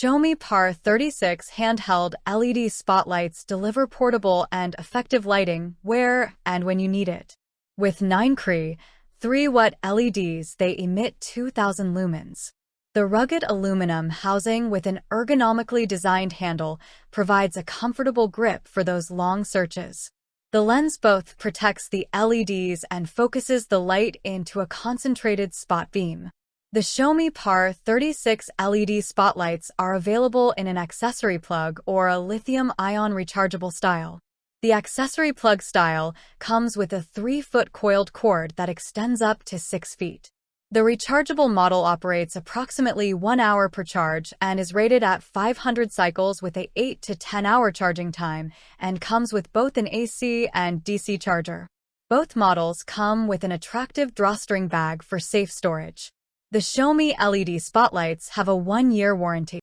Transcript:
SHO-ME Par 36 handheld LED spotlights deliver portable and effective lighting where and when you need it. With 9 CREE, 3-watt LEDs, they emit 2,000 lumens. The rugged aluminum housing with an ergonomically designed handle provides a comfortable grip for those long searches. The lens both protects the LEDs and focuses the light into a concentrated spot beam. The SHO-ME Par 36 LED spotlights are available in an accessory plug or a lithium-ion rechargeable style. The accessory plug style comes with a 3-foot coiled cord that extends up to 6 feet. The rechargeable model operates approximately 1 hour per charge and is rated at 500 cycles with a 8 to 10 hour charging time and comes with both an AC and DC charger. Both models come with an attractive drawstring bag for safe storage. The SHO-ME LED spotlights have a 1-year warranty.